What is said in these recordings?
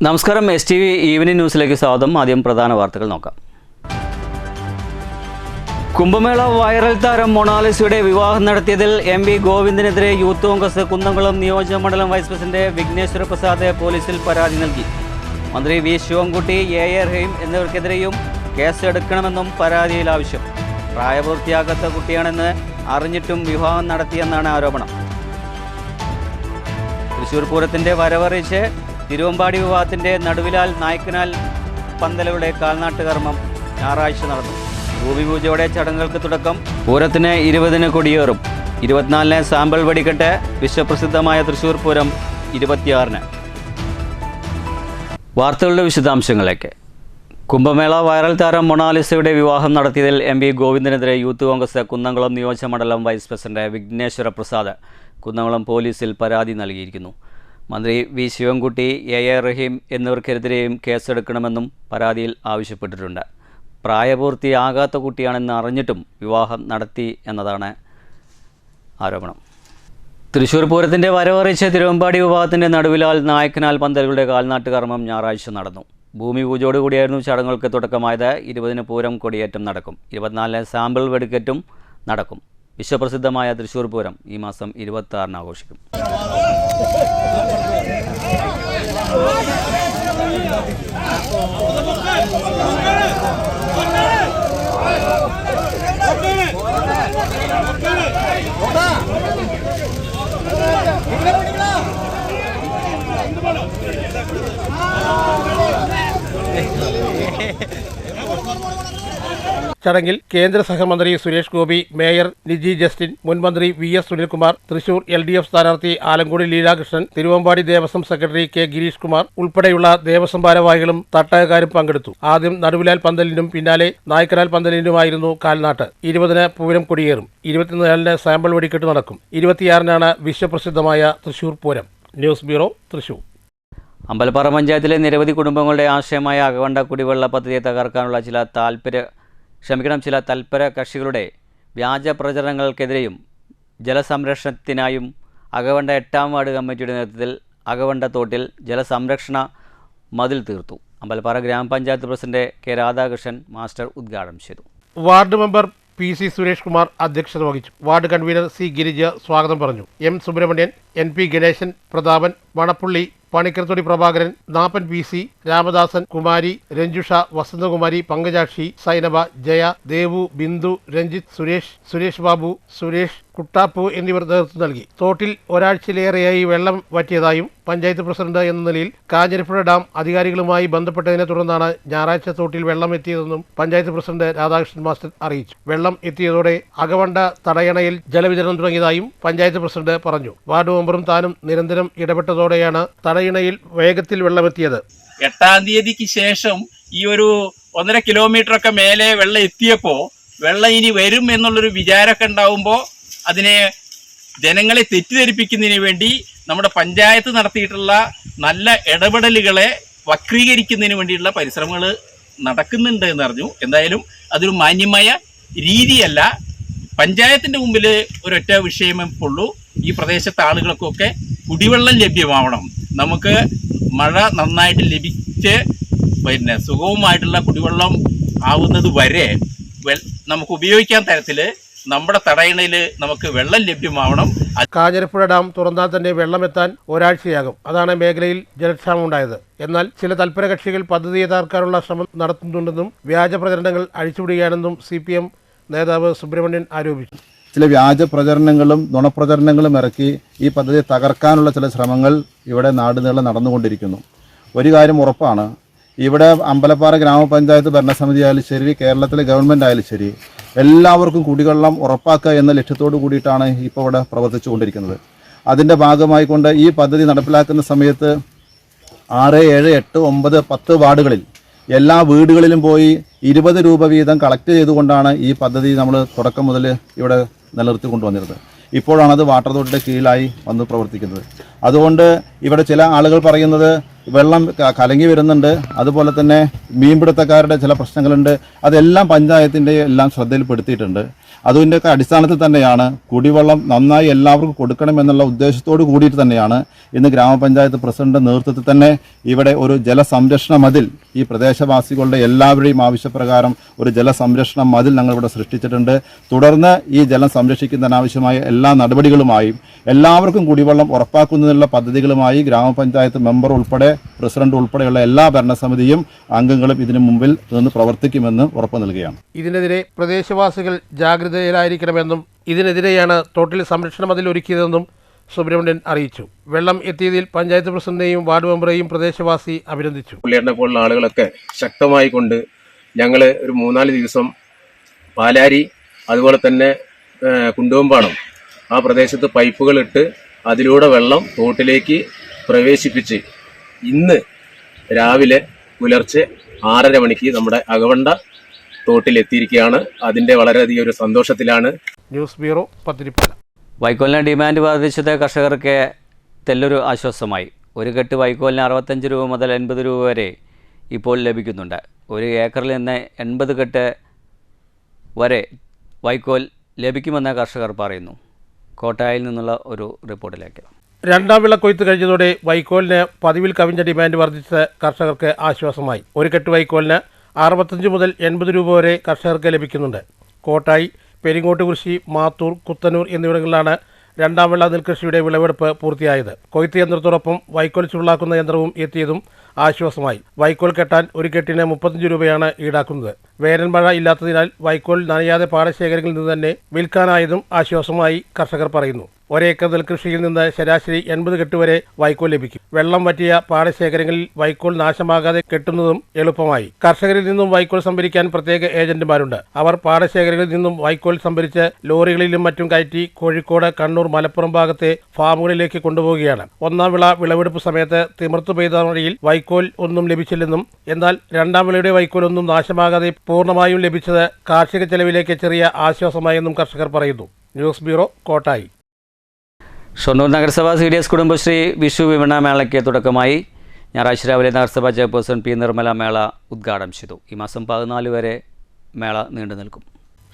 നമസ്കാരം, STV evening ന്യൂസിലേക്ക് സ്വാഗതം. ആദ്യം പ്രധാന വാർത്തകൾ നോക്കാം. കുംഭമേള വൈറൽ താരം മൊണാലിസയുടെ വിവാഹം നടത്തിയതിൽ MP ഗോവിന്ദനെതിരെ യൂത്ത് കോൺഗ്രസ് കുന്നംകുളം നിയോജകമണ്ഡലം വൈസ് പ്രസിഡന്റ് വിഘ്നേശ്വര പ്രസാദ് പോലീസിൽ പരാതി നൽകി. മന്ത്രി V ശിവൻകുട്ടി, A.A. റഹീം എന്നിവർക്കെതിരെയും കേസ് എടുക്കണമെന്നും പരാതിയിൽ ആവശ്യം. പ്രായപൂർത്തിയാകാത്ത കുട്ടിയാണെന്ന് അറിഞ്ഞിട്ടും വിവാഹം നടത്തിയെന്നാണ് ആരോപണം. തൃശൂർ പൂരത്തിന്റെ വരവറിയിച്ച് തിരുവമ്പാടി വിവാഹത്തിന്റെ നടുവിലാൽ നായ്ക്കനാൽ പന്തലുകളുടെ കാൽനാട്ട് കർമ്മം ഞായറാഴ്ച നടന്നു. ഭൂമിപൂജയോടെ ചടങ്ങുകൾക്ക് തുടക്കം. പൂരത്തിന് 20-ന് കൊടിയേറും. 24-ന് സാമ്പിൾ വെടിക്കെട്ട്. വിശ്വപ്രസിദ്ധമായ തൃശൂർ പൂരം 26-ന്. വാർത്തകളുടെ വിശദാംശങ്ങളിലേക്ക്. കുംഭമേള വൈറൽ താരം മൊണാലിസയുടെ വിവാഹം നടത്തിയതിൽ MP ഗോവിന്ദനെതിരെ യൂത്ത് കോൺഗ്രസ് കുന്നംകുളം നിയോജകമണ്ഡലം വൈസ് പ്രസിഡന്റ് വിഘ്നേശ്വര പ്രസാദ് കുന്നംകുളം പോലീസിൽ പരാതി നൽകിയിരിക്കുന്നു. മന്ത്രി V ശിവൻകുട്ടി, A.A. റഹീം എന്നിവർക്കെതിരെയും കേസെടുക്കണമെന്നും പരാതിയിൽ ആവശ്യപ്പെട്ടിട്ടുണ്ട്. പ്രായപൂർത്തിയാകാത്ത കുട്ടിയാണെന്ന് അറിഞ്ഞിട്ടും വിവാഹം നടത്തി എന്നതാണ് ആരോപണം. തൃശൂർ പൂരത്തിൻ്റെ വരവറിയിച്ച തിരുവമ്പാടി വിവാഹത്തിൻ്റെ നടുവിലാൽ നായ്ക്കനാൽ പന്തലുകളുടെ കാൽനാട്ട് കർമ്മം ഞായറാഴ്ച നടന്നു. ഭൂമി പൂജയോടുകൂടിയായിരുന്നു ചടങ്ങുകൾക്ക് തുടക്കമായത്. 20-ന് പൂരം കൊടിയേറ്റം നടക്കും. 24-ന് സാമ്പിൾ വെടിക്കെട്ടും നടക്കും. വിശ്വപ്രസിദ്ധമായ തൃശൂർ പൂരം ഈ മാസം 26-ന് ആഘോഷിക്കും. ചടങ്ങിൽ കേന്ദ്ര സഹമന്ത്രി സുരേഷ് ഗോപി, മേയർ നിജി ജസ്റ്റിൻ, മുൻമന്ത്രി VS സുനിൽകുമാർ, തൃശൂർ LDF സ്ഥാനാർത്ഥി ആലങ്കോടി ലീലാകൃഷ്ണൻ, തിരുവമ്പാടി ദേവസ്വം സെക്രട്ടറി K ഗിരീഷ് കുമാർ ഉൾപ്പെടെയുള്ള ദേവസ്വം ഭാരവാഹികളും തട്ടകക്കാരും പങ്കെടുത്തു. ആദ്യം നടുവിലാൽ പന്തലിനും പിന്നാലെ നായ്ക്കനാൽ പന്തലിനുമായിരുന്നു കാൽനാട്ട്. 20-ന് പൂരം കൊടിയേറും. 24-ന് സാമ്പിൾ വെടിക്കെട്ട് നടക്കും. 26-നാണ് വിശ്വപ്രസിദ്ധമായ തൃശൂർ പൂരം. News bureau, Thrissur. അമ്പലപ്പാറ പഞ്ചായത്തിലെ നിരവധി കുടുംബങ്ങളുടെ ആശയമായ അകവണ്ട കുടിവെള്ള പദ്ധതിയെ തകർക്കാനുള്ള ചില തൽപര കക്ഷികളുടെ വ്യാജ പ്രചരണങ്ങൾക്കെതിരെയും ജലസംരക്ഷണത്തിനായും അകവണ്ട 8-ാം വാർഡ് കമ്മിറ്റിയുടെ നേതൃത്വത്തിൽ അകവണ്ട തോട്ടിൽ ജലസംരക്ഷണ മതിൽ തീർത്തു. അമ്പലപ്പാറ ഗ്രാമപഞ്ചായത്ത് പ്രസിഡന്റ് K രാധാകൃഷ്ണൻ മാസ്റ്റർ ഉദ്ഘാടനം ചെയ്തു. Ward member PC Suresh Kumar അധ്യക്ഷത വഹിച്ചു. വാർഡ് കൺവീനർ C ഗിരിജ സ്വാഗതം പറഞ്ഞു. M Subramanian, NP Ganesan, Prathapan, Manappully, പണിക്കർതൊടി Prabhakaran, നാപ്പൻ PC, Ramadasan, Kumari, Ranjusha, Vasanthakumari, Pankajakshi, Zainaba, Jaya, Devu, Bindu, Ranjith, Suresh Babu, Suresh Kuttappu എന്നിവർ നേതൃത്വം നൽകി. തോട്ടിൽ ഒരാഴ്ചയിലേറെയായി വെള്ളം വറ്റിയതായും പഞ്ചായത്ത് പ്രസിഡന്റ് എന്ന നിലയിൽ കാഞ്ഞിരപ്പുഴ ഡാം അധികാരികളുമായി ബന്ധപ്പെട്ടതിനെ തുടർന്നാണ് ഞായറാഴ്ച തോട്ടിൽ വെള്ളം എത്തിയതെന്നും പഞ്ചായത്ത് പ്രസിഡന്റ് രാധാകൃഷ്ണൻ മാസ്റ്റർ അറിയിച്ചു. വെള്ളം എത്തിയതോടെ അകവണ്ട തടയണയിൽ ജലവിതരണം തുടങ്ങിയതായും പഞ്ചായത്ത് പ്രസിഡന്റ് പറഞ്ഞു. വാർഡ് മെമ്പറും താനും നിരന്തരം ഇടപെട്ടതോടെയാണ് തടയണയിൽ വേഗത്തിൽ വെള്ളമെത്തിയത്. 8-ാം തീയതിക്ക് ശേഷം ഈ ഒരു 1.5 കിലോമീറ്ററൊക്കെ മേലെ വെള്ളം എത്തിയപ്പോൾ വെള്ളം ഇനി വരും എന്നുള്ളൊരു വിചാരമൊക്കെ ഉണ്ടാവുമ്പോൾ അതിനെ ജനങ്ങളെ തെറ്റിദ്ധരിപ്പിക്കുന്നതിന് വേണ്ടി നമ്മുടെ പഞ്ചായത്ത് നടത്തിയിട്ടുള്ള നല്ല ഇടപെടലുകളെ വക്രീകരിക്കുന്നതിന് വേണ്ടിയിട്ടുള്ള പരിശ്രമങ്ങൾ നടക്കുന്നുണ്ട് എന്ന് അറിഞ്ഞു. എന്തായാലും അതൊരു മാന്യമായ രീതിയല്ല. പഞ്ചായത്തിൻ്റെ മുമ്പിൽ ഒരൊറ്റ വിഷയമേ ഉള്ളൂ. ഈ പ്രദേശത്തെ ആളുകൾക്കൊക്കെ കുടിവെള്ളം ലഭ്യമാവണം. നമുക്ക് മഴ നന്നായിട്ട് ലഭിച്ച് സുഗമമായിട്ടുള്ള കുടിവെള്ളം ആവുന്നത് വരെ നമുക്ക് ഉപയോഗിക്കാൻ തരത്തിൽ നമ്മുടെ തടയണയിൽ നമുക്ക് വെള്ളം ലഭ്യമാവണം. കാഞ്ഞിരപ്പുഴ ഡാം തുറന്നാൽ തന്നെ വെള്ളമെത്താൻ ഒരാഴ്ചയാകും. അതാണ് മേഖലയിൽ ജലക്ഷാമം ഉണ്ടായത്. എന്നാൽ ചില തൽപര കക്ഷികൾ പദ്ധതിയെ തകർക്കാനുള്ള ശ്രമം നടത്തുന്നുണ്ടെന്നും വ്യാജ പ്രചരണങ്ങൾ അഴിച്ചുവിടുകയാണെന്നും CPM നേതാവ് സുബ്രഹ്മണ്യൻ ആരോപിച്ചു. ചില വ്യാജ പ്രചരണങ്ങളും നുണപ്രചരണങ്ങളും ഇറക്കി ഈ പദ്ധതിയെ തകർക്കാനുള്ള ചില ശ്രമങ്ങൾ ഇവിടെ നാടുനീളെ നടന്നുകൊണ്ടിരിക്കുന്നു. ഒരു കാര്യം ഉറപ്പാണ്, ഇവിടെ അമ്പലപ്പാറ ഗ്രാമപഞ്ചായത്ത് ഭരണസമിതി ആയാലും ശരി, കേരളത്തിലെ ഗവൺമെൻറ് ആയാലും ശരി, എല്ലാവർക്കും കുടിവെള്ളം ഉറപ്പാക്കുക എന്ന ലക്ഷ്യത്തോടു കൂടിയിട്ടാണ് ഇപ്പോൾ ഇവിടെ പ്രവർത്തിച്ചു കൊണ്ടിരിക്കുന്നത്. അതിൻ്റെ ഭാഗമായിക്കൊണ്ട് ഈ പദ്ധതി നടപ്പിലാക്കുന്ന സമയത്ത് 6, 7, 8, 9, 10 വാർഡുകളിൽ എല്ലാ വീടുകളിലും പോയി 20 രൂപ വീതം കളക്ട് ചെയ്തുകൊണ്ടാണ് ഈ പദ്ധതി നമ്മൾ തുടക്കം മുതൽ ഇവിടെ നിലനിർത്തി കൊണ്ടുവന്നിരുന്നത്. ഇപ്പോഴാണത് വാട്ടർ അതോറിറ്റിയുടെ കീഴിലായി വന്ന് പ്രവർത്തിക്കുന്നത്. അതുകൊണ്ട് ഇവിടെ ചില ആളുകൾ പറയുന്നത് വെള്ളം കലങ്ങി വരുന്നുണ്ട്, അതുപോലെ തന്നെ മീൻപിടുത്തക്കാരുടെ ചില പ്രശ്നങ്ങളുണ്ട്. അതെല്ലാം പഞ്ചായത്തിൻ്റെ എല്ലാം ശ്രദ്ധയിൽപ്പെടുത്തിയിട്ടുണ്ട്. അതിൻ്റെയൊക്കെ അടിസ്ഥാനത്തിൽ തന്നെയാണ് കുടിവെള്ളം നന്നായി എല്ലാവർക്കും കൊടുക്കണമെന്നുള്ള ഉദ്ദേശത്തോടു കൂടിയിട്ട് തന്നെയാണ് ഇന്ന് ഗ്രാമപഞ്ചായത്ത് പ്രസിഡന്റ് നേതൃത്വത്തിൽ തന്നെ ഇവിടെ ഒരു ജലസംരക്ഷണ മതിൽ, ഈ പ്രദേശവാസികളുടെ എല്ലാവരുടെയും ആവശ്യപ്രകാരം ഒരു ജലസംരക്ഷണ മതിൽ ഞങ്ങളിവിടെ സൃഷ്ടിച്ചിട്ടുണ്ട്. തുടർന്ന് ഈ ജലം സംരക്ഷിക്കുന്നതിനാവശ്യമായ എല്ലാ നടപടികളുമായും എല്ലാവർക്കും കുടിവെള്ളം ഉറപ്പാക്കുന്നതിനുള്ള പദ്ധതികളുമായി ഗ്രാമപഞ്ചായത്ത് മെമ്പർ ഉൾപ്പെടെ പ്രസിഡന്റ് ഉൾപ്പെടെയുള്ള എല്ലാ ഭരണസമിതിയും അംഗങ്ങളും ഇതിനു മുമ്പിൽ നിന്ന് പ്രവർത്തിക്കുമെന്ന് ഉറപ്പു നൽകുകയാണ്. ഇതിനെതിരെ പ്രദേശവാസികൾ ജാഗ്രതയിലായിരിക്കണമെന്നും ഇതിനെതിരെയാണ് തോട്ടിൽ സംരക്ഷണ മതിൽ ഒരുക്കിയതെന്നും സുബ്രഹ്മണ്യൻ അറിയിച്ചു. വെള്ളം എത്തിയതിൽ പഞ്ചായത്ത് പ്രസിഡന്റിനെയും വാർഡ് മെമ്പറെയും പ്രദേശവാസി അഭിനന്ദിച്ചു. പുള്ളിയേട്ടനെ പോലുള്ള ആളുകളൊക്കെ ശക്തമായി കൊണ്ട് ഞങ്ങൾ ഒരു 3-4 ദിവസം പാലാരി അതുപോലെ തന്നെ കുണ്ടുവമ്പാടം ആ പ്രദേശത്ത് പൈപ്പുകൾ ഇട്ട് അതിലൂടെ വെള്ളം തോട്ടിലേക്ക് പ്രവേശിപ്പിച്ച് ഇന്ന് രാവിലെ പുലർച്ചെ 6:30 മണിക്ക് നമ്മുടെ അകവണ്ട തോട്ടിലെത്തിയിരിക്കുകയാണ്. അതിൻ്റെ വളരെയധികം ഒരു സന്തോഷത്തിലാണ്. News bureau, Pathirippala. വൈക്കോലിന് ഡിമാൻഡ് വർദ്ധിച്ചത് കർഷകർക്ക് തെല്ലൊരു ആശ്വാസമായി. ഒരു കെട്ട് വൈക്കോലിന് 65 രൂപ മുതൽ 80 രൂപ വരെ ഇപ്പോൾ ലഭിക്കുന്നുണ്ട്. ഒരു ഏക്കറിൽ നിന്ന് 80 കെട്ട് വരെ വൈക്കോൽ ലഭിക്കുമെന്ന് കർഷകർ പറയുന്നു. കോട്ടായിൽ നിന്നുള്ള ഒരു റിപ്പോർട്ടിലേക്ക്. രണ്ടാം വിള കൊയ്ത്ത് കഴിഞ്ഞതോടെ വൈക്കോലിന് പതിവിൽ കവിഞ്ഞ ഡിമാൻഡ് വർദ്ധിച്ച കർഷകർക്ക് ആശ്വാസമായി. ഒരു കെട്ട് വൈക്കോലിന് 65 മുതൽ 80 രൂപ വരെ കർഷകർക്ക് ലഭിക്കുന്നുണ്ട്. കോട്ടായി, പെരിങ്ങോട്ടുകുറിശി, മാത്തൂർ, കുത്തന്നൂർ എന്നിവിടങ്ങളിലാണ് രണ്ടാം വിള നെൽകൃഷിയുടെ വിളവെടുപ്പ് പൂർത്തിയായത്. കൊയ്ത്ത് യന്ത്രത്തോടൊപ്പം വൈക്കോൽ ചുരുളാക്കുന്ന യന്ത്രവും എത്തിയതും ആശ്വാസമായി. വൈക്കോൽ കെട്ടാൻ ഒരു കെട്ടിന് 35 രൂപയാണ് ഈടാക്കുന്നത്. വേനൽ മഴ ഇല്ലാത്തതിനാൽ വൈക്കോൽ നനയാതെ പാടശേഖരങ്ങളിൽ നിന്ന് തന്നെ വിൽക്കാനായതും ആശ്വാസമായി കർഷകർ പറയുന്നു. ഒരേക്കർ നെൽകൃഷിയിൽ നിന്ന് ശരാശരി 80 കെട്ട് വരെ വൈക്കോൽ ലഭിക്കും. വെള്ളം വറ്റിയ പാടശേഖരങ്ങളിൽ വൈക്കോൽ നാശമാകാതെ കെട്ടുന്നതും എളുപ്പമായി. കർഷകരിൽ നിന്നും വൈക്കോൽ സംഭരിക്കാൻ പ്രത്യേക ഏജന്റുമാരുണ്ട്. അവർ പാടശേഖരങ്ങളിൽ നിന്നും വൈക്കോൽ സംഭരിച്ച് ലോറികളിലും മറ്റും കയറ്റി കോഴിക്കോട്, കണ്ണൂർ, മലപ്പുറം ഭാഗത്തെ ഫാമുകളിലേക്ക് കൊണ്ടുപോവുകയാണ്. ഒന്നാം വിള വിളവെടുപ്പ് സമയത്ത് തിമിർത്തു പെയ്ത മഴയിൽ വൈക്കോൽ ഒന്നും ലഭിച്ചില്ലെന്നും എന്നാൽ രണ്ടാം വിളയുടെ വൈക്കോൽ ഒന്നും നാശമാകാതെ പൂർണ്ണമായും ലഭിച്ചത് കാർഷിക ചെലവിലേക്ക് ചെറിയ ആശ്വാസമായെന്നും കർഷകർ പറയുന്നു. News bureau, Kottayi. ഷൊർണൂർ നഗരസഭ CDS കുടുംബശ്രീ വിഷു വിപണന മേളയ്ക്ക് തുടക്കമായി. ഞായറാഴ്ച രാവിലെ നഗരസഭാ ചെയർപേഴ്സൺ P. നിർമ്മല മേള ഉദ്ഘാടനം ചെയ്തു. ഈ മാസം 14 വരെ മേള നീണ്ടു നിൽക്കും.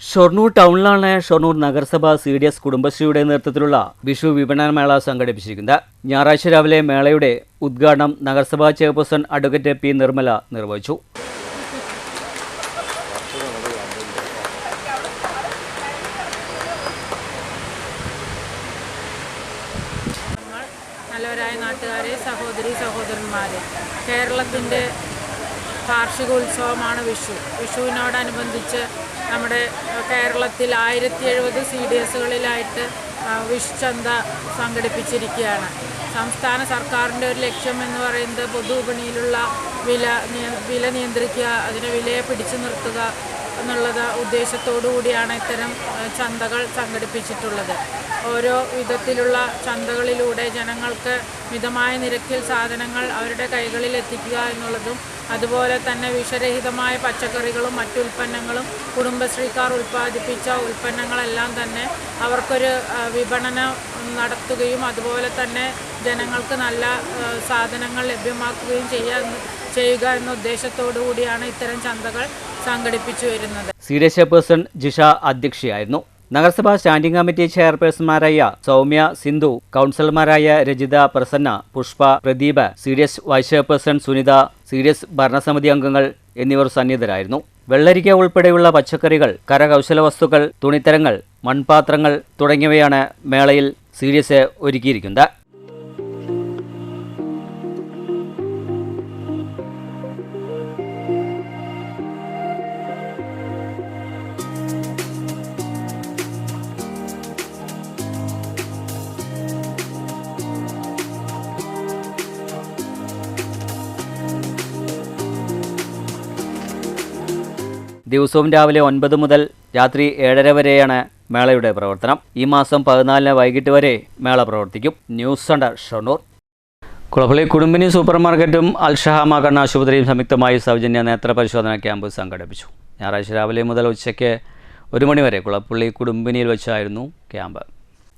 ഷൊർണൂർ ടൗണിലാണ് ഷൊർണൂർ നഗരസഭ CDS കുടുംബശ്രീയുടെ നേതൃത്വത്തിലുള്ള വിഷു വിപണന മേള സംഘടിപ്പിച്ചിരിക്കുന്നത്. ഞായറാഴ്ച രാവിലെ മേളയുടെ ഉദ്ഘാടനം നഗരസഭാ ചെയർപേഴ്സൺ അഡ്വക്കേറ്റ് P. നിർമ്മല നിർവഹിച്ചു. നല്ലവരായ നാട്ടുകാരെ, സഹോദരന്മാരെ, കേരളത്തിൻ്റെ കാർഷികോത്സവമാണ് വിഷു. വിഷുവിനോടനുബന്ധിച്ച് നമ്മുടെ കേരളത്തിൽ 1070 CDSകളിലായിട്ട് വിഷുചന്ത സംഘടിപ്പിച്ചിരിക്കുകയാണ്. സംസ്ഥാന സർക്കാരിൻ്റെ ഒരു ലക്ഷ്യം എന്ന് പറയുന്നത് പൊതുവിപണിയിലുള്ള വില നിയന്ത്രിക്കുക, അതിനെ വിലയെ പിടിച്ചു നിർത്തുക എന്നുള്ള ഉദ്ദേശത്തോടു കൂടിയാണ് ഇത്തരം ചന്തകൾ സംഘടിപ്പിച്ചിട്ടുള്ളത്. ഓരോ വിധത്തിലുള്ള ചന്തകളിലൂടെ ജനങ്ങൾക്ക് മിതമായ നിരക്കിൽ സാധനങ്ങൾ അവരുടെ കൈകളിൽ എത്തിക്കുക എന്നുള്ളതും അതുപോലെ തന്നെ വിഷരഹിതമായ പച്ചക്കറികളും മറ്റുൽപ്പന്നങ്ങളും കുടുംബശ്രീക്കാർ ഉൽപ്പാദിപ്പിച്ച ഉൽപ്പന്നങ്ങളെല്ലാം തന്നെ അവർക്കൊരു വിപണനം നടത്തുകയും അതുപോലെ തന്നെ ജനങ്ങൾക്ക് നല്ല സാധനങ്ങൾ ലഭ്യമാക്കുകയും ചെയ്യുക എന്ന ഉദ്ദേശത്തോടു കൂടിയാണ് ഇത്തരം ചന്തകൾ സംഘടിപ്പിച്ചു വരുന്നത്. CDS ചെയർപേഴ്സൺ ജിഷ അധ്യക്ഷയായിരുന്നു. നഗരസഭാ സ്റ്റാൻഡിംഗ് കമ്മിറ്റി ചെയർപേഴ്സൺമാരായ സൗമ്യ, സിന്ധു, കൗൺസിലർമാരായ Rajitha, Prasanna, Pushpa, Pradeep, CDS vice chairperson Sunitha, CDS ഭരണസമിതി അംഗങ്ങൾ എന്നിവർ സന്നിഹിതരായിരുന്നു. വെള്ളരിക്ക ഉൾപ്പെടെയുള്ള പച്ചക്കറികൾ, കരകൗശല വസ്തുക്കൾ, തുണിത്തരങ്ങൾ, മൺപാത്രങ്ങൾ തുടങ്ങിയവയാണ് മേളയിൽ CDS ഒരുക്കിയിരിക്കുന്നത്. ദിവസവും രാവിലെ 9 മുതൽ രാത്രി 7:30 വരെയാണ് മേളയുടെ പ്രവർത്തനം. ഈ മാസം 14 വൈകിട്ട് വരെ മേള പ്രവർത്തിക്കും. News centre, Shoranur. Kulappully Kudumbini super മാർക്കറ്റും അൽഷഹാമ കണ്ണാശുപത്രിയും സംയുക്തമായി സൗജന്യ നേത്ര പരിശോധന ക്യാമ്പ് സംഘടിപ്പിച്ചു. ഞായറാഴ്ച രാവിലെ മുതൽ ഉച്ചയ്ക്ക് 1 മണി വരെ കുളപ്പള്ളി കുടുംബിനിയിൽ വെച്ചായിരുന്നു ക്യാമ്പ്.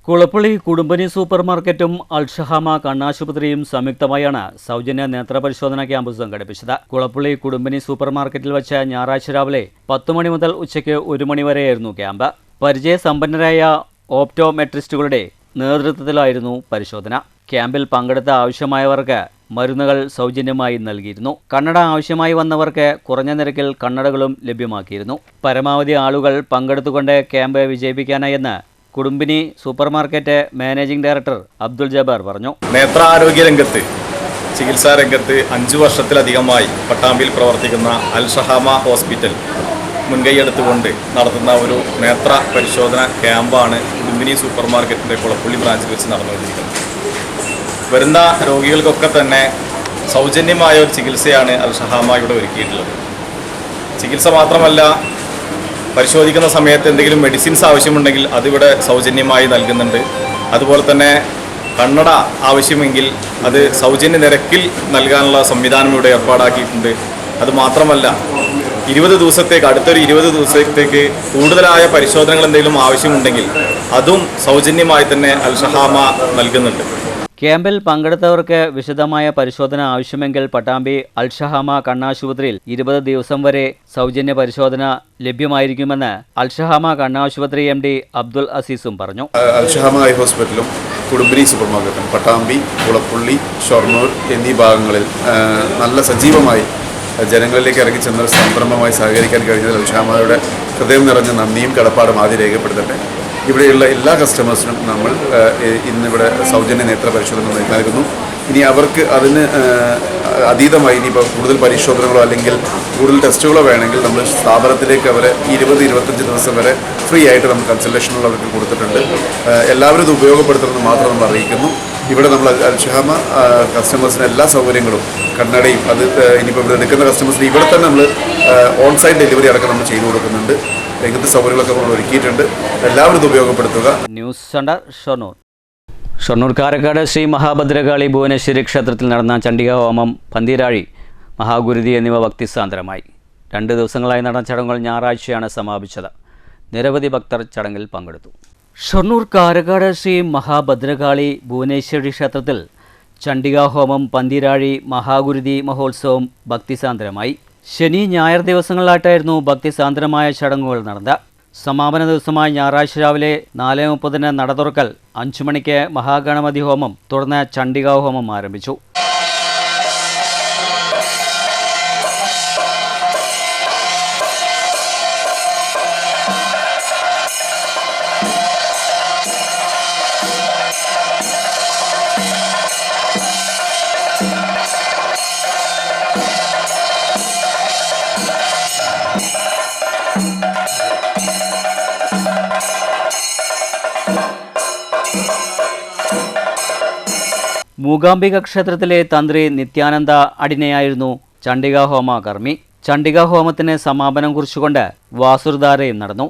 കുളപ്പള്ളി കുടുംബനി സൂപ്പർ മാർക്കറ്റും അൽഷഹാമ കണ്ണാശുപത്രിയും സംയുക്തമായാണ് സൗജന്യ നേത്രപരിശോധന ക്യാമ്പ് സംഘടിപ്പിച്ചത്. കുളപ്പള്ളി കുടുംബനി സൂപ്പർ മാർക്കറ്റിൽ വെച്ച് ഞായറാഴ്ച രാവിലെ 10 മണി മുതൽ ഉച്ചയ്ക്ക് 1 മണി വരെയായിരുന്നു ക്യാമ്പ്. പരിചയസമ്പന്നരായ ഓപ്റ്റോമെട്രിസ്റ്റുകളുടെ നേതൃത്വത്തിലായിരുന്നു പരിശോധന. ക്യാമ്പിൽ പങ്കെടുത്ത ആവശ്യമായവർക്ക് മരുന്നുകൾ സൗജന്യമായി നൽകിയിരുന്നു. കണ്ണട ആവശ്യമായി വന്നവർക്ക് കുറഞ്ഞ നിരക്കിൽ കണ്ണടകളും ലഭ്യമാക്കിയിരുന്നു. പരമാവധി ആളുകൾ പങ്കെടുത്തുകൊണ്ട് ക്യാമ്പ് വിജയിപ്പിക്കാനായെന്ന് Kudumbini super market managing director Abdul Jabbar പറഞ്ഞു. നേത്രാരോഗ്യ രംഗത്ത്, ചികിത്സാ രംഗത്ത് 5 വർഷത്തിലധികമായി പട്ടാമ്പിയിൽ പ്രവർത്തിക്കുന്ന അൽഷഹാമ ഹോസ്പിറ്റൽ മുൻകൈയെടുത്തുകൊണ്ട് നടത്തുന്ന ഒരു നേത്ര പരിശോധന ക്യാമ്പാണ് കുടുംബിനി സൂപ്പർ മാർക്കറ്റിൻ്റെ കുളപ്പള്ളി ബ്രാഞ്ചിൽ വെച്ച് നടന്നുകൊണ്ടിരിക്കുന്നത്. വരുന്ന രോഗികൾക്കൊക്കെ തന്നെ സൗജന്യമായ ഒരു ചികിത്സയാണ് അൽഷഹാമ ഇവിടെ ഒരുക്കിയിട്ടുള്ളത്. ചികിത്സ മാത്രമല്ല, പരിശോധിക്കുന്ന സമയത്ത് എന്തെങ്കിലും മെഡിസിൻസ് ആവശ്യമുണ്ടെങ്കിൽ അതിവിടെ സൗജന്യമായി നൽകുന്നുണ്ട്. അതുപോലെ തന്നെ കണ്ണട ആവശ്യമെങ്കിൽ അത് സൗജന്യ നിരക്കിൽ നൽകാനുള്ള സംവിധാനം ഇവിടെ ഏർപ്പാടാക്കിയിട്ടുണ്ട്. അതുമാത്രമല്ല, 20 ദിവസത്തേക്ക്, അടുത്തൊരു 20 ദിവസത്തേക്ക് കൂടുതലായ പരിശോധനകൾ എന്തെങ്കിലും ആവശ്യമുണ്ടെങ്കിൽ അതും സൗജന്യമായി തന്നെ അൽഷഹാമ നൽകുന്നുണ്ട്. ക്യാമ്പിൽ പങ്കെടുത്തവർക്ക് വിശദമായ പരിശോധന ആവശ്യമെങ്കിൽ പട്ടാമ്പി അൽഷഹാമ കണ്ണാശുപത്രിയിൽ 20 ദിവസം വരെ സൗജന്യ പരിശോധന ലഭ്യമായിരിക്കുമെന്ന് അൽഷഹാമ കണ്ണാശുപത്രി MD അബ്ദുൽ അസീസും പറഞ്ഞു. അൽഷഹാമ ഐ ഹോസ്പിറ്റലും കുടുംബിനി സൂപ്പർ മാർക്കറ്റും പട്ടാമ്പി, കുളപ്പള്ളി, ഷൊർണൂർ എന്നീ ഭാഗങ്ങളിൽ നല്ല സജീവമായി ജനങ്ങളിലേക്ക് ഇറങ്ങി ചെന്ന സംരംഭമായി സഹകരിക്കാൻ കഴിഞ്ഞതിൽ അൽഷഹാമയുടെ ഹൃദയം നിറഞ്ഞ നന്ദിയും കടപ്പാടും ആദ്യം രേഖപ്പെടുത്തട്ടെ. ഇവിടെയുള്ള എല്ലാ കസ്റ്റമേഴ്സിനും നമ്മൾ ഇന്നിവിടെ സൗജന്യ നേത്ര പരിശോധന നൽകുന്നു. ഇനി അവർക്ക് അതിന് അതീതമായി ഇനിയിപ്പോൾ കൂടുതൽ പരിശോധനകളോ അല്ലെങ്കിൽ കൂടുതൽ ടെസ്റ്റുകളോ വേണമെങ്കിൽ നമ്മൾ സ്ഥാപനത്തിലേക്ക് അവരെ 20-25 ദിവസം വരെ ഫ്രീ ആയിട്ട് നമ്മൾ കൺസൾട്ടേഷനുകൾ അവർക്ക് കൊടുത്തിട്ടുണ്ട്. എല്ലാവരും ഇത് ഉപയോഗപ്പെടുത്തണമെന്ന് മാത്രം നമ്മൾ അറിയിക്കുന്നു. ഇവിടെ നമ്മൾ അൽഷഹാമ കസ്റ്റമേഴ്സിന് എല്ലാ സൗകര്യങ്ങളും, കണ്ണടയും, അത് ഇനിയിപ്പോൾ ഇവിടെ എടുക്കുന്ന കസ്റ്റമേഴ്സിന് ഇവിടെ തന്നെ നമ്മൾ ഓൺസൈറ്റ് ഡെലിവറി അടക്കം നമ്മൾ ചെയ്തു കൊടുക്കുന്നുണ്ട്. ഇങ്ങനത്തെ സൗകര്യങ്ങളൊക്കെ നമ്മൾ ഒരുക്കിയിട്ടുണ്ട്. എല്ലാവരും ഇത് ഉപയോഗപ്പെടുത്തുക. News centre Shoranur. ഷൊർണൂർ കാരക്കാട് ശ്രീ മഹാഭദ്രകാളി ഭുവനേശ്വരി ക്ഷേത്രത്തിൽ നടന്ന ചണ്ഡികാ ഹോമം, പന്തീരാഴി, മഹാഗുരുതി എന്നിവ ഭക്തിസാന്ദ്രമായി. 2 ദിവസങ്ങളായി നടന്ന ചടങ്ങുകൾ ഞായറാഴ്ചയാണ് സമാപിച്ചത്. നിരവധി ഭക്തർ ചടങ്ങിൽ പങ്കെടുത്തു. ഷൊർണൂർ കാരക്കാട് ശ്രീ മഹാഭദ്രകാളി ഭുവനേശ്വരി ക്ഷേത്രത്തിൽ ചണ്ഡികാ ഹോമം, പന്തീരാഴി, മഹാഗുരുതി മഹോത്സവം ഭക്തിസാന്ദ്രമായി. ശനി, ഞായർ ദിവസങ്ങളിലായിട്ടായിരുന്നു ഭക്തിസാന്ദ്രമായ ചടങ്ങുകൾ നടന്നത്. സമാപന ദിവസമായ ഞായറാഴ്ച രാവിലെ 4:30 നട തുറക്കൽ, 5 മണിക്ക് മഹാഗണപതി ഹോമം, തുടർന്ന് ചണ്ഡികാ ഹോമം ആരംഭിച്ചു. മൂകാംബിക ക്ഷേത്രത്തിലെ തന്ത്രി നിത്യാനന്ദ അടിനെയായിരുന്നു ചണ്ഡികാ ഹോമ കർമ്മി. ചണ്ഡികാ ഹോമത്തിന് സമാപനം കുറിച്ചുകൊണ്ട് വാസുർധാരയും നടന്നു.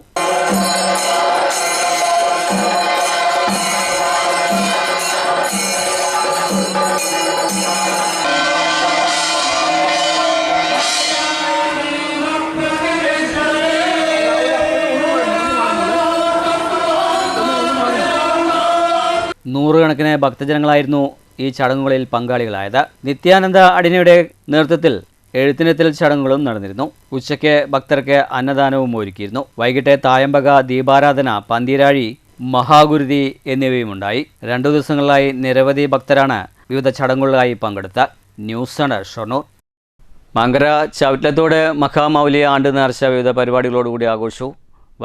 നൂറുകണക്കിന് ഭക്തജനങ്ങളായിരുന്നു ഈ ചടങ്ങുകളിൽ പങ്കാളികളായത്. നിത്യാനന്ദ അടിനയുടെ നേതൃത്വത്തിൽ എഴുത്തിനെത്തൽ ചടങ്ങുകളും നടന്നിരുന്നു. ഉച്ചയ്ക്ക് ഭക്തർക്ക് അന്നദാനവും ഒരുക്കിയിരുന്നു. വൈകിട്ട് തായമ്പക, ദീപാരാധന, പന്തീരാഴി, മഹാഗുരുതി എന്നിവയുമുണ്ടായി. 2 ദിവസങ്ങളിലായി നിരവധി ഭക്തരാണ് വിവിധ ചടങ്ങുകളിലായി പങ്കെടുത്ത. News centre Shoranur. മങ്കര ചവിറ്റലത്തോട് മഹാമൗലിയ ആണ്ട് നേർച്ച വിവിധ പരിപാടികളോടുകൂടി ആഘോഷിച്ചു.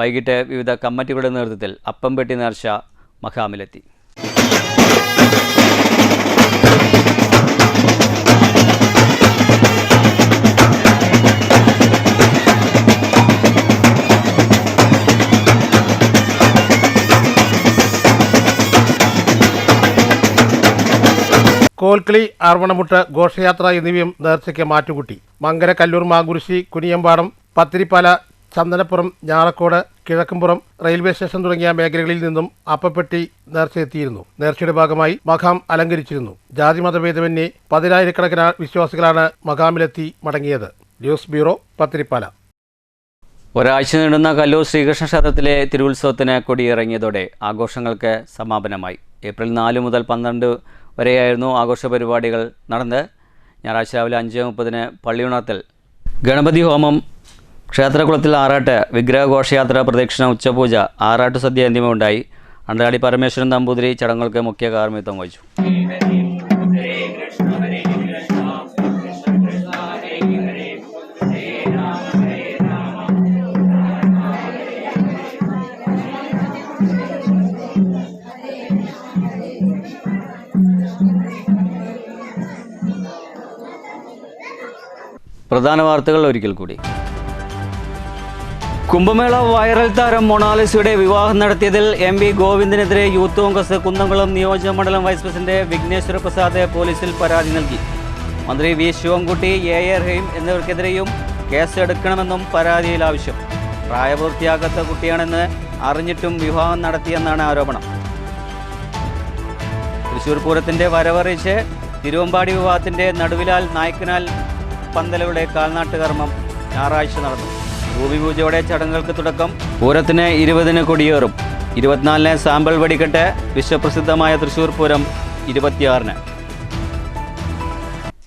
വൈകിട്ട് വിവിധ കമ്മിറ്റികളുടെ നേതൃത്വത്തിൽ അപ്പം പെട്ടി നേർച്ച മഖാമിലെത്തി. കോൽക്കളി, ആർവണമുട്ട്, ഘോഷയാത്ര എന്നിവയും നേർച്ചയ്ക്ക് മാറ്റുകൂട്ടി. മങ്കര, കല്ലൂർ, മാങ്കുരിശി, കുനിയമ്പാടം, പത്തിരിപ്പാല, ചന്ദനപ്പുറം, ഞാറക്കോട്, കിഴക്കുംപുറം, റെയിൽവേ സ്റ്റേഷൻ തുടങ്ങിയ മേഖലകളിൽ നിന്നും അപ്പപ്പെട്ടി നേർച്ചയെത്തിയിരുന്നു. നേർച്ചയുടെ ഭാഗമായി മഖാം അലങ്കരിച്ചിരുന്നു. ജാതിമതഭേദമന്യേ 10,000-കണക്കിന് വിശ്വാസികളാണ് മഖാമിലെത്തി മടങ്ങിയത്. News bureau, Pathirippala. ഒരാഴ്ച നീളുന്ന കല്ലൂർ ശ്രീകൃഷ്ണ ക്ഷേത്രത്തിലെ തിരുവുത്സവത്തിന് കൊടിയിറങ്ങിയതോടെ ആഘോഷങ്ങൾക്ക് സമാപനമായി. ഏപ്രിൽ 4 മുതൽ 12 വരെയായിരുന്നു ആഘോഷ പരിപാടികൾ നടന്നത്. ഞായറാഴ്ച രാവിലെ 5:30 പള്ളിയുണർത്തൽ, ഗണപതി ഹോമം, ക്ഷേത്രകുളത്തിൽ ആറാട്ട്, വിഗ്രഹഘോഷയാത്ര, പ്രദക്ഷിണ, ഉച്ചപൂജ, ആറാട്ട് സദ്യ എന്നിവ ഉണ്ടായി. അണ്ടരാടി പരമേശ്വരൻ നമ്പൂതിരി ചടങ്ങുകൾക്ക് മുഖ്യ കാർമ്മികത്വം വഹിച്ചു. പ്രധാന വാർത്തകൾ ഒരിക്കൽ കൂടി. കുംഭമേള വൈറൽ താരം മൊണാലിസയുടെ വിവാഹം നടത്തിയതിൽ എം.വി. ഗോവിന്ദനെതിരെ യൂത്ത് കോൺഗ്രസ് കുന്നംകുളം നിയോജക മണ്ഡലം വൈസ് പ്രസിഡന്റ് വിഘ്നേശ്വര പ്രസാദ് പോലീസിൽ പരാതി നൽകി. മന്ത്രി വി. ശിവൻകുട്ടി, എ. റഹീം എന്നിവർക്കെതിരെയും കേസ് എടുക്കണമെന്നും പരാതിയിൽ ആവശ്യം. പ്രായപൂർത്തിയാകാത്ത കുട്ടിയാണെന്ന് അറിഞ്ഞിട്ടും വിവാഹം നടത്തിയെന്നാണ് ആരോപണം. തൃശൂർ പൂരത്തിന്റെ വരവറിയിച്ച് തിരുവമ്പാടി വിവാഹത്തിന്റെ നടുവിലാൽ നായ്ക്കനാൽ പന്തലുകളുടെ കാൽനാട്ടുകർമ്മം ഞായറാഴ്ച നടന്നു. ഭൂമിപൂജയോടെ ചടങ്ങുകൾക്ക് തുടക്കം. പൂരത്തിന് 20-ന് കൊടിയേറും. 24-ന് സാമ്പിൾ വെടിക്കെട്ട്. വിശ്വപ്രസിദ്ധമായ തൃശൂർ പൂരം 26-ന്.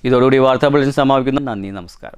ഇതോടുകൂടി വാർത്താ ബുള്ളറ്റിൻ സമാപിക്കുന്നു. നന്ദി, നമസ്കാരം.